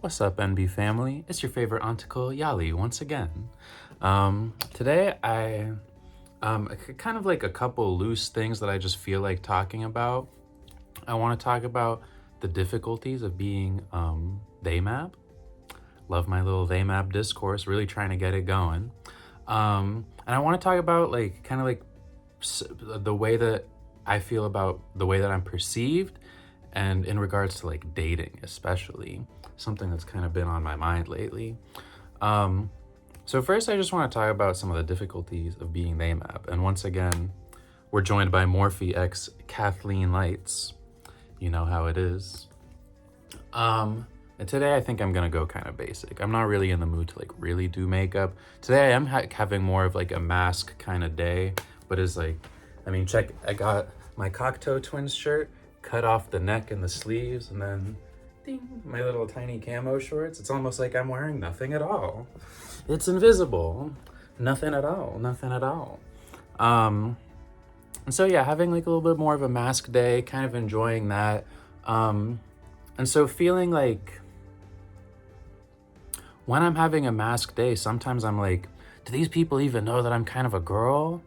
What's up, NB family? It's your favorite Anticle Yali once again. Today I kind of like a couple loose things that I just feel like talking about. I want to talk about the difficulties of being they map. Love my little they map discourse, really trying to get it going. And I want to talk about like kind of like the way that I feel about the way that I'm perceived, and in regards to like dating, especially something that's kind of been on my mind lately. So first, I just want to talk about some of the difficulties of being they map. And once again, we're joined by Morphe x Kathleen Lights. You know how it is. And today I think I'm gonna go kind of basic. I'm not really in the mood to like really do makeup. Today I am having more of like a mask kind of day, but it's like, I mean, check, I got my Cocteau Twins shirt, cut off the neck and the sleeves, and then ding, my little tiny camo shorts. It's almost like I'm wearing nothing at all. It's invisible. Nothing at all, nothing at all. And so yeah, having like a little bit more of a mask day, kind of enjoying that. And so feeling like when I'm having a mask day, sometimes I'm like, do these people even know that I'm kind of a girl?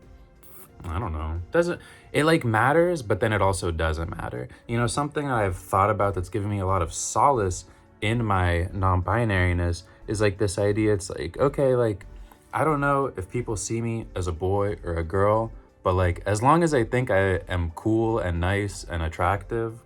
I don't know. Doesn't it like matters, but then it also doesn't matter. You know, something I've thought about that's given me a lot of solace in my non-binariness is like this idea. It's like, okay, like I don't know if people see me as a boy or a girl, but like as long as I think I am cool and nice and attractive,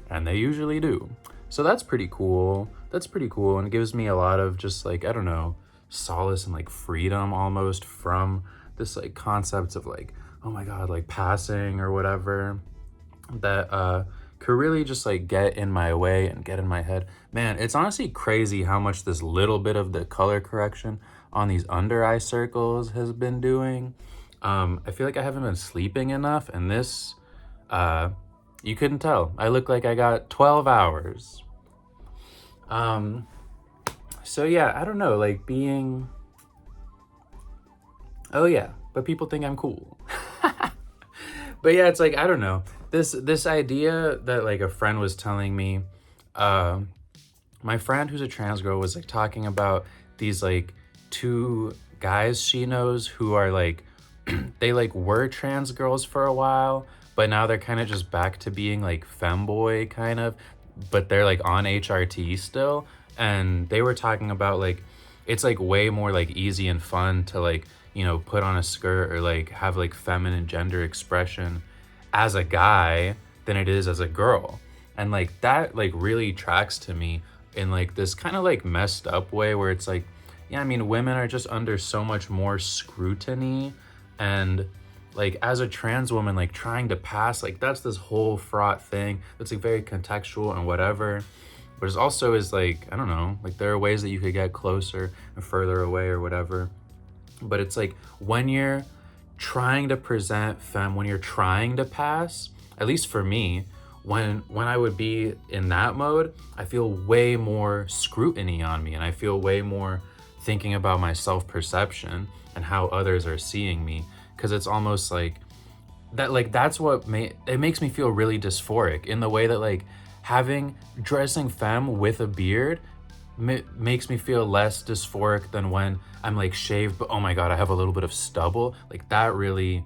and they usually do. So that's pretty cool. That's pretty cool, and it gives me a lot of just like, I don't know, solace and like freedom almost from this like concepts of like, oh my god, like passing or whatever that could really just like get in my way and get in my head. Man, it's honestly crazy how much this little bit of the color correction on these under eye circles has been doing. I feel like I haven't been sleeping enough, and this you couldn't tell. I look like I got 12 hours. So yeah, I don't know, like being, oh yeah, but people think I'm cool. But yeah, it's like, I don't know, this idea that like a friend was telling me, my friend who's a trans girl was like talking about these like two guys she knows who are like they like were trans girls for a while, but now they're kind of just back to being like femboy kind of, but they're like on HRT still. And they were talking about like, it's like way more like easy and fun to like, you know, put on a skirt or like have like feminine gender expression as a guy than it is as a girl. And like that like really tracks to me in like this kind of like messed up way where it's like, yeah, I mean, women are just under so much more scrutiny, and like as a trans woman, like trying to pass, like that's this whole fraught thing that's like very contextual and whatever. But it also is like, I don't know, like there are ways that you could get closer and further away or whatever. But it's like when you're trying to present femme, when you're trying to pass, at least for me, when I would be in that mode, I feel way more scrutiny on me, and I feel way more thinking about my self-perception and how others are seeing me, because it's almost like that, like that's what it makes me feel really dysphoric in the way that like dressing femme with a beard makes me feel less dysphoric than when I'm like shaved, but oh my god, I have a little bit of stubble. Like that really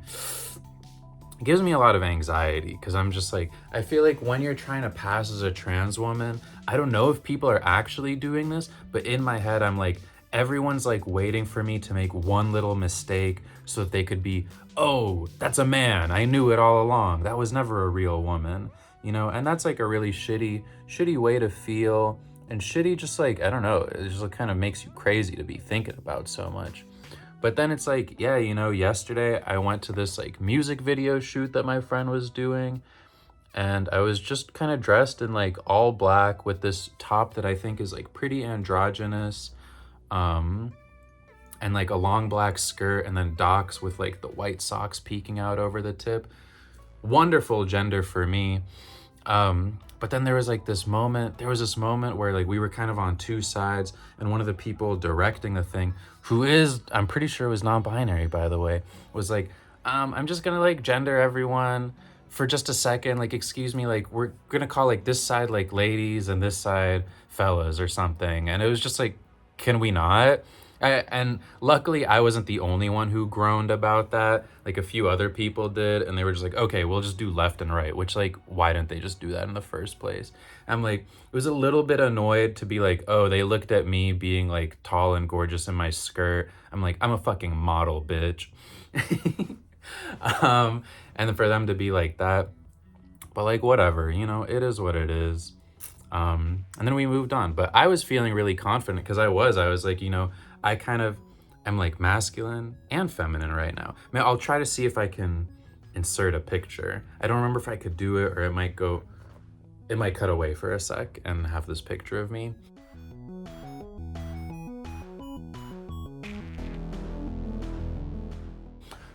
gives me a lot of anxiety, because I'm just like, I feel like when you're trying to pass as a trans woman, I don't know if people are actually doing this, but in my head I'm like, everyone's like waiting for me to make one little mistake so that they could be, oh, that's a man, I knew it all along, that was never a real woman, you know. And that's like a really shitty way to feel, and shitty, just like, I don't know, it just kind of makes you crazy to be thinking about so much. But then it's like, yeah, you know, yesterday I went to this like music video shoot that my friend was doing, and I was just kind of dressed in like all black with this top that I think is like pretty androgynous, and like a long black skirt, and then Docs with like the white socks peeking out over the tip. Wonderful gender for me. But then there was this moment where like we were kind of on two sides, and one of the people directing the thing, who is, I'm pretty sure was non-binary, by the way, was like, I'm just gonna like gender everyone for just a second, like, excuse me, like, we're gonna call like this side like ladies and this side fellas or something. And it was just like, can we not? And luckily I wasn't the only one who groaned about that. Like a few other people did, and they were just like, okay, we'll just do left and right, which, like, why didn't they just do that in the first place? I'm like, it was a little bit annoyed to be like, oh, they looked at me being like tall and gorgeous in my skirt. I'm like, I'm a fucking model, bitch. And then for them to be like that, but like, whatever, you know, it is what it is. And then we moved on, but I was feeling really confident because I was like, you know, I kind of am like masculine and feminine right now. I mean, I'll try to see if I can insert a picture. I don't remember if I could do it, or it might cut away for a sec and have this picture of me.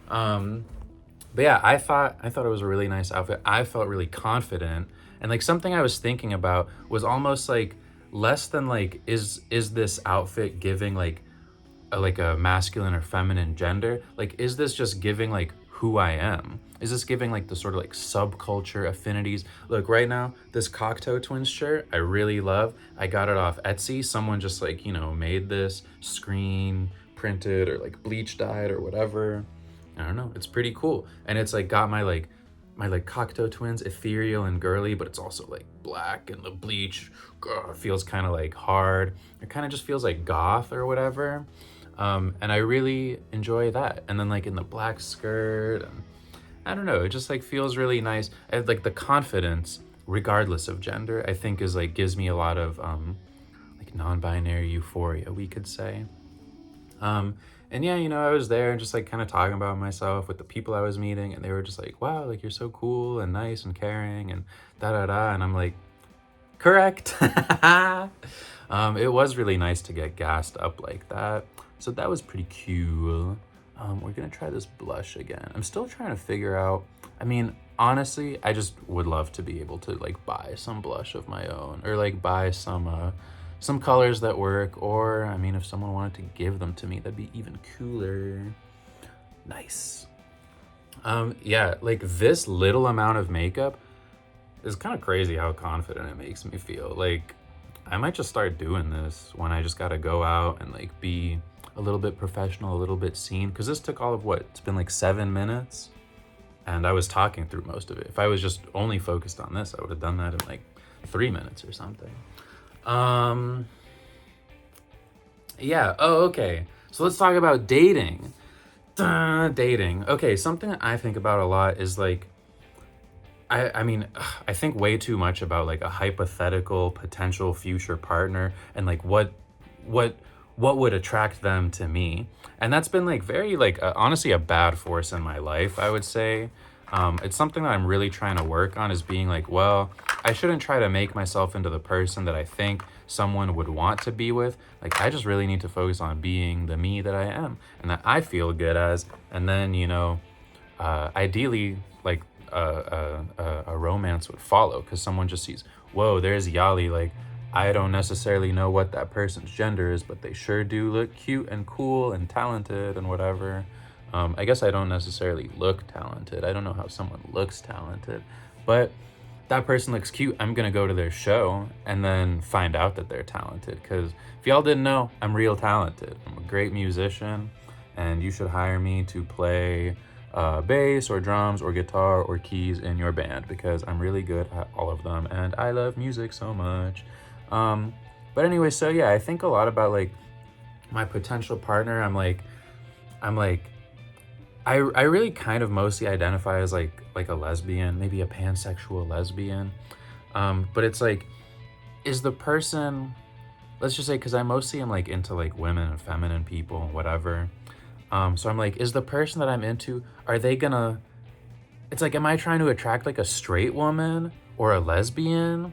But yeah, I thought it was a really nice outfit. I felt really confident, and like something I was thinking about was almost like less than like, is this outfit giving like a masculine or feminine gender? Like, is this just giving like who I am? Is this giving like the sort of like subculture affinities? Look, right now, this Cocteau Twins shirt, I really love. I got it off Etsy. Someone just like, you know, made this, screen printed or like bleach dyed or whatever. I don't know. It's pretty cool. And it's like got my Cocteau Twins, ethereal and girly, but it's also like black, and the bleach feels kind of like hard. It kind of just feels like goth or whatever. And I really enjoy that. And then like in the black skirt, and I don't know, it just like feels really nice. And like the confidence, regardless of gender, I think is like, gives me a lot of like non-binary euphoria, we could say. And yeah, you know, I was there and just like kind of talking about myself with the people I was meeting, and they were just like, wow, like you're so cool and nice and caring and da da da. And I'm like, correct. It was really nice to get gassed up like that. So that was pretty cool. We're gonna try this blush again. I'm still trying to figure out, I mean, honestly, I just would love to be able to like buy some blush of my own, or like buy some colors that work, or I mean, if someone wanted to give them to me, that'd be even cooler. Nice. Yeah, like this little amount of makeup is kind of crazy how confident it makes me feel. Like I might just start doing this when I just gotta go out and like be a little bit professional, a little bit seen, because this took all of what, it's been like 7 minutes, and I was talking through most of it. If I was just only focused on this, I would have done that in like 3 minutes or something. Yeah. Oh, okay. So let's talk about dating. Dating. Okay, something that I think about a lot is like, I mean, I think way too much about like a hypothetical potential future partner, and like what would attract them to me. And that's been like very like honestly a bad force in my life, I would say. It's something that I'm really trying to work on, is being like, well, I shouldn't try to make myself into the person that I think someone would want to be with. Like, I just really need to focus on being the me that I am and that I feel good as. And then, you know, ideally, like a romance would follow, because someone just sees, whoa, there's Yali. Like, I don't necessarily know what that person's gender is, but they sure do look cute and cool and talented and whatever. I guess I don't necessarily look talented. I don't know how someone looks talented, but that person looks cute. I'm gonna go to their show and then find out that they're talented, because if y'all didn't know, I'm real talented. I'm a great musician, and you should hire me to play bass or drums or guitar or keys in your band, because I'm really good at all of them and I love music so much. But anyway, so yeah, I think a lot about like my potential partner. I'm like, I really kind of mostly identify as like a lesbian, maybe a pansexual lesbian. But it's like, is the person, let's just say, because I mostly am like into like women and feminine people and whatever. So I'm like, is the person that I'm into, are they gonna, it's like, am I trying to attract like a straight woman or a lesbian?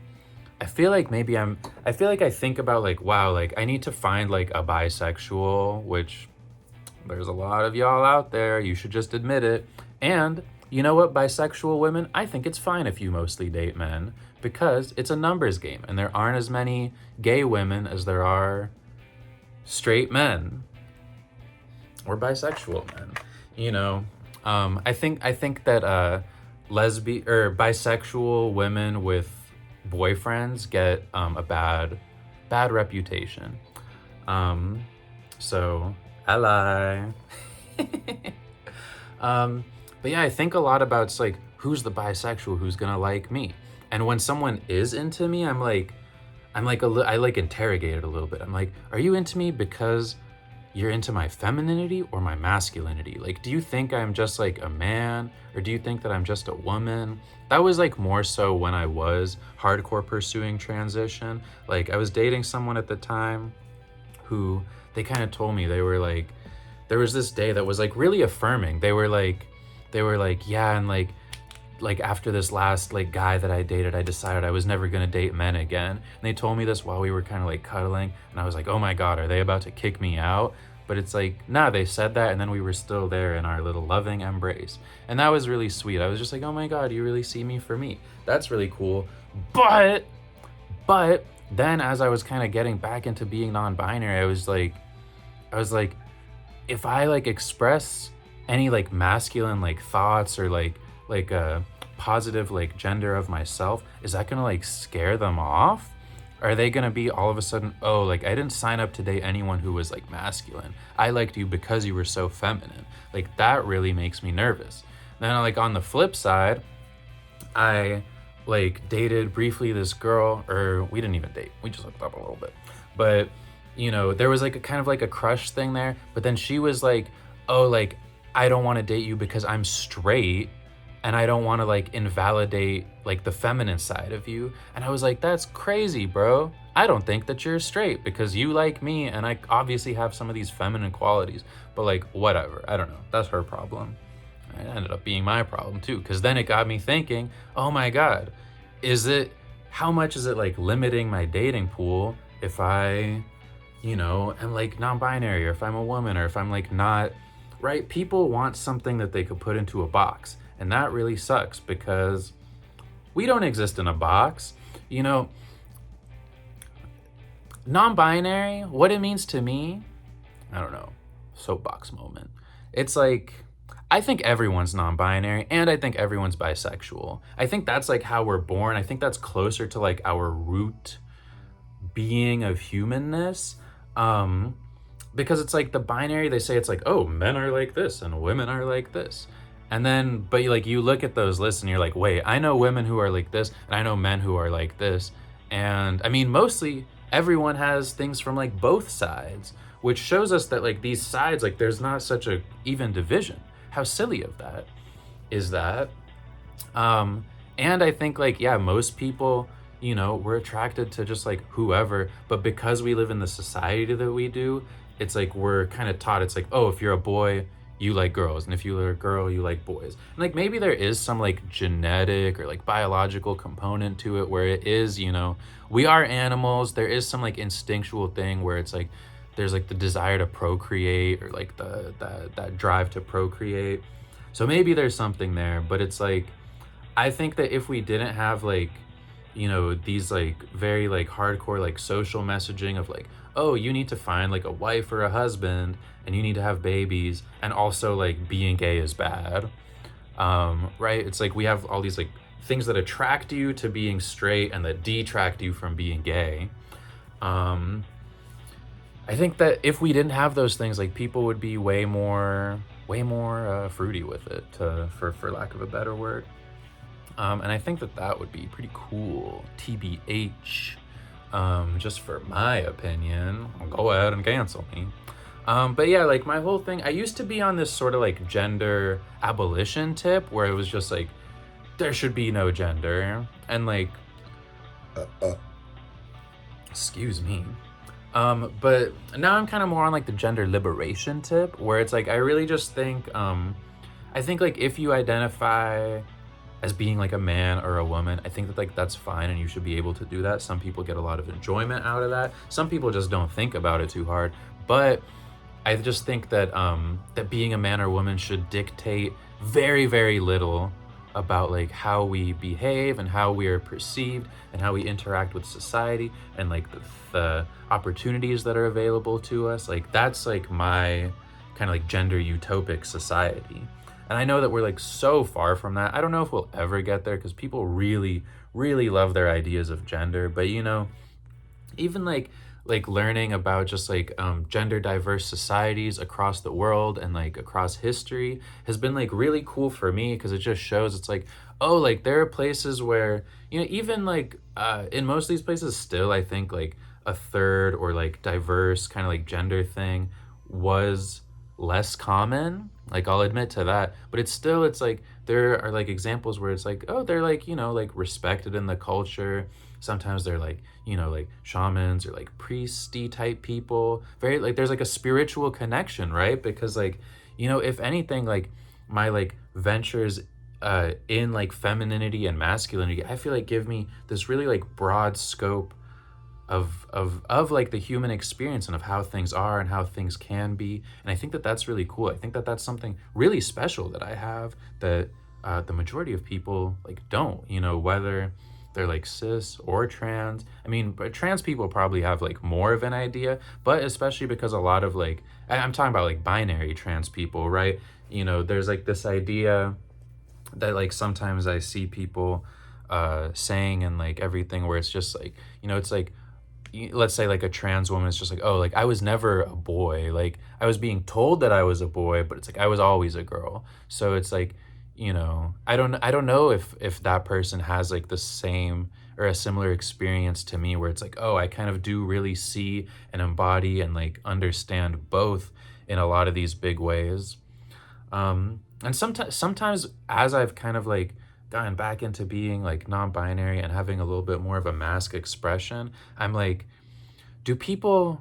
I feel like maybe I feel like I think about like, wow, like I need to find like a bisexual, which there's a lot of y'all out there. You should just admit it. And you know what, bisexual women, I think it's fine if you mostly date men, because it's a numbers game and there aren't as many gay women as there are straight men or bisexual men. You know, I think that lesbian or bisexual women with boyfriends get a bad reputation. So I lie. But yeah, I think a lot about it's like, who's the bisexual who's gonna like me? And when someone is into me, I like interrogate it a little bit. I'm like, are you into me because you're into my femininity or my masculinity? Like, do you think I'm just like a man, or do you think that I'm just a woman? That was like more so when I was hardcore pursuing transition. Like, I was dating someone at the time who they kind of told me, they were like, there was this day that was like really affirming. They were like, yeah, and like after this last like guy that I dated, I decided I was never gonna date men again. And they told me this while we were kind of like cuddling, and I was like, oh my God, are they about to kick me out? But it's like, nah, they said that, and then we were still there in our little loving embrace. And that was really sweet. I was just like, oh my God, you really see me for me. That's really cool. But then as I was kind of getting back into being non-binary, I was like, if I like express any like masculine like thoughts or like a positive like gender of myself, is that gonna like scare them off? Are they gonna be all of a sudden, oh, like I didn't sign up to date anyone who was like masculine, I liked you because you were so feminine? Like, that really makes me nervous. Then like on the flip side, I like dated briefly this girl, or we didn't even date, we just hooked up a little bit, but you know, there was like a kind of like a crush thing there. But then she was like, oh, like I don't want to date you because I'm straight, and I don't want to like invalidate like the feminine side of you. And I was like, that's crazy, bro. I don't think that you're straight because you like me, and I obviously have some of these feminine qualities, but like, whatever, I don't know, that's her problem. It ended up being my problem too, because then it got me thinking, oh my God, how much is it like limiting my dating pool if I, you know, am like non-binary, or if I'm a woman, or if I'm like not, right? People want something that they could put into a box. And that really sucks because we don't exist in a box. You know, non-binary, what it means to me, I don't know, soapbox moment. It's like, I think everyone's non-binary, and I think everyone's bisexual. I think that's like how we're born. I think that's closer to like our root being of humanness. Because it's like the binary, they say it's like, oh, men are like this and women are like this. And then, but you look at those lists and you're like, wait, I know women who are like this, and I know men who are like this. And I mean, mostly everyone has things from like both sides, which shows us that like these sides, like there's not such a even division. How silly of that is that? And I think like, yeah, most people, you know, we're attracted to just like whoever, but because we live in the society that we do, it's like we're kind of taught, it's like, oh, if you're a boy, you like girls, and if you're a girl, you like boys. And like maybe there is some like genetic or like biological component to it where it is, you know, we are animals. There is some like instinctual thing where it's like there's like the desire to procreate, or like that drive to procreate. So maybe there's something there, but it's like, I think that if we didn't have like, you know, these like very like hardcore like social messaging of like, oh, you need to find like a wife or a husband, and you need to have babies, and also like being gay is bad, right? It's like we have all these like things that attract you to being straight and that detract you from being gay. I think that if we didn't have those things, like people would be way more fruity with it, for lack of a better word. And I think that would be pretty cool, TBH. Just for my opinion. Go ahead and cancel me. But yeah, like my whole thing, I used to be on this sort of like gender abolition tip where it was just like, there should be no gender. And like, excuse me. But now I'm kind of more on like the gender liberation tip, where it's like, I really just think, I think like if you identify as being like a man or a woman, I think that like that's fine, and you should be able to do that. Some people get a lot of enjoyment out of that. Some people just don't think about it too hard. But I just think that that being a man or woman should dictate very, very little about like how we behave and how we are perceived and how we interact with society and like the opportunities that are available to us. Like that's like my kind of like gender utopic society. And I know that we're like so far from that. I don't know if we'll ever get there because people really, really love their ideas of gender. But you know, even like learning about just like gender diverse societies across the world and like across history has been like really cool for me because it just shows it's like, oh, like there are places where, you know, even like in most of these places still I think like a third or like diverse kind of like gender thing was less common, like I'll admit to that, but it's still, it's like there are like examples where it's like, oh, they're like, you know, like respected in the culture. Sometimes they're like, you know, like shamans or like priesty type people, very like there's like a spiritual connection, right? Because like, you know, if anything, like my like ventures in like femininity and masculinity, I feel like give me this really like broad scope of like the human experience and of how things are and how things can be. And I think that that's really cool. I think that that's something really special that I have that the majority of people like don't, you know, whether they're like cis or trans. I mean, but trans people probably have like more of an idea, but especially because a lot of like, I'm talking about like binary trans people, right? You know, there's like this idea that like sometimes I see people saying and like everything where it's just like, you know, it's like, let's say like a trans woman is just like, oh, like I was never a boy, like I was being told that I was a boy, but it's like I was always a girl. So it's like, you know, I don't know if that person has like the same or a similar experience to me where it's like, oh, I kind of do really see and embody and like understand both in a lot of these big ways. And sometimes as I've kind of like gotten back into being like non-binary and having a little bit more of a mask expression, I'm like, do people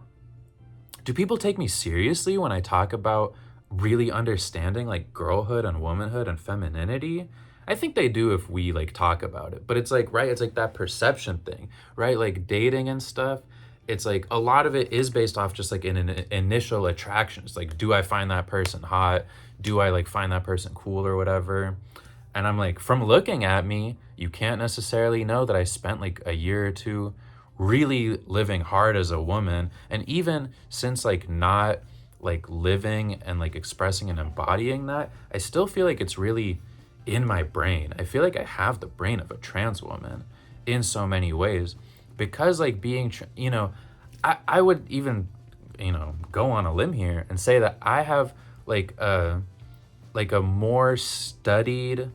take me seriously when I talk about really understanding like girlhood and womanhood and femininity? I think they do if we like talk about it. But it's like, right, it's like that perception thing, right? Like dating and stuff. It's like a lot of it is based off just like an initial attraction. It's like, do I find that person hot? Do I like find that person cool or whatever? And I'm like, from looking at me, you can't necessarily know that I spent like a year or two really living hard as a woman. And even since like not like living and like expressing and embodying that, I still feel like it's really in my brain. I feel like I have the brain of a trans woman in so many ways because like being, you know, I would even, you know, go on a limb here and say that I have like a more studied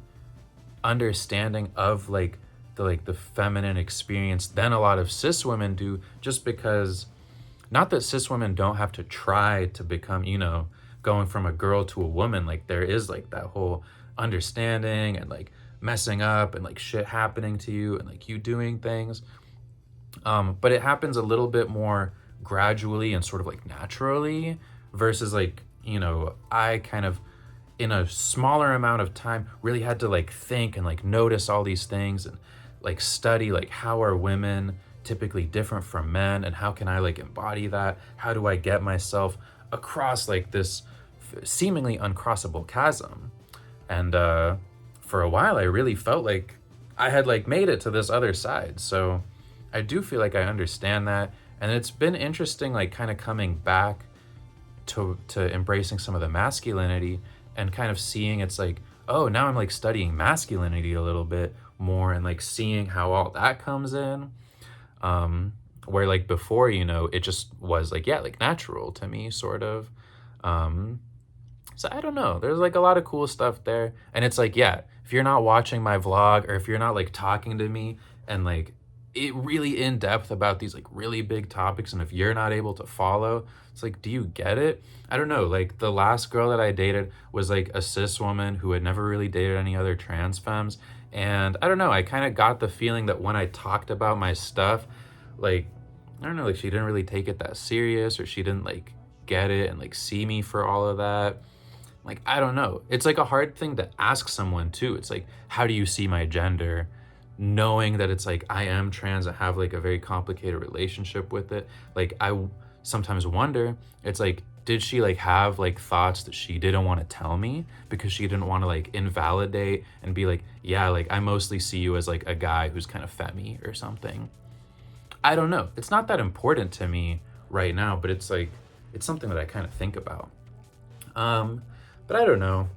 understanding of like the feminine experience than a lot of cis women do, just because, not that cis women don't have to try to become, you know, going from a girl to a woman, like there is like that whole understanding and like messing up and like shit happening to you and like you doing things, but it happens a little bit more gradually and sort of like naturally versus like, you know, I kind of in a smaller amount of time really had to like think and like notice all these things and like study like how are women typically different from men and how can I like embody that, how do I get myself across like this seemingly uncrossable chasm. And for a while I really felt like I had like made it to this other side, so I do feel like I understand that. And it's been interesting like kind of coming back to embracing some of the masculinity and kind of seeing it's like, oh, now I'm like studying masculinity a little bit more and like seeing how all that comes in. Where like before, you know, it just was like, yeah, like natural to me sort of. So I don't know, there's like a lot of cool stuff there. And it's like, yeah, if you're not watching my vlog or if you're not like talking to me and like it really in depth about these like really big topics, and if you're not able to follow, it's like, do you get it? I don't know, like the last girl that I dated was like a cis woman who had never really dated any other trans femmes, and I don't know, I kind of got the feeling that when I talked about my stuff, like, I don't know, like she didn't really take it that serious, or she didn't like get it and like see me for all of that. Like, I don't know, it's like a hard thing to ask someone too. It's like, how do you see my gender, knowing that it's like I am trans, I have like a very complicated relationship with it. Like I sometimes wonder, it's like, did she like have like thoughts that she didn't want to tell me because she didn't want to like invalidate and be like, yeah, like I mostly see you as like a guy who's kind of femmy or something. I don't know, it's not that important to me right now, but it's like, it's something that I kind of think about. But I don't know.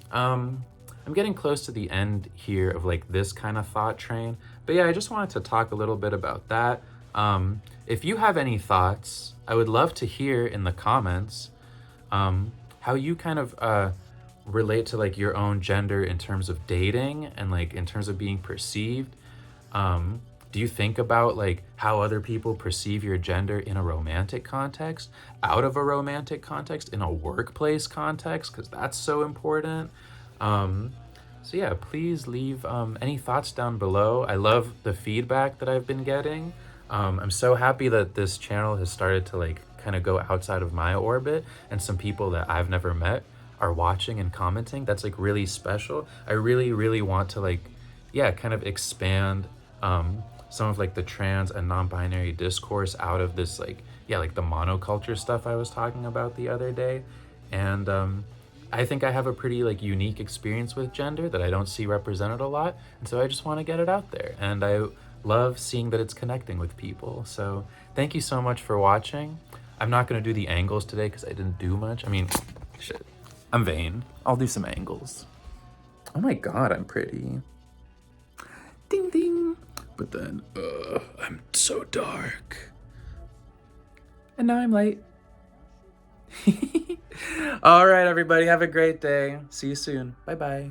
I'm getting close to the end here of like this kind of thought train. But yeah, I just wanted to talk a little bit about that. If you have any thoughts, I would love to hear in the comments how you kind of relate to like your own gender in terms of dating and like in terms of being perceived. Do you think about like how other people perceive your gender in a romantic context, out of a romantic context, in a workplace context? Because that's so important. So yeah, please leave any thoughts down below. I love the feedback that I've been getting. I'm so happy that this channel has started to like kind of go outside of my orbit, and some people that I've never met are watching and commenting. That's like really special. I really, really want to like, yeah, kind of expand some of like the trans and non-binary discourse out of this like, yeah, like the monoculture stuff I was talking about the other day. And I think I have a pretty like unique experience with gender that I don't see represented a lot. And so I just want to get it out there. And I love seeing that it's connecting with people. So thank you so much for watching. I'm not going to do the angles today because I didn't do much. I mean, shit, I'm vain. I'll do some angles. Oh my God, I'm pretty. Ding, ding. But then, I'm so dark. And now I'm light. All right, everybody, have a great day. See you soon. Bye-bye.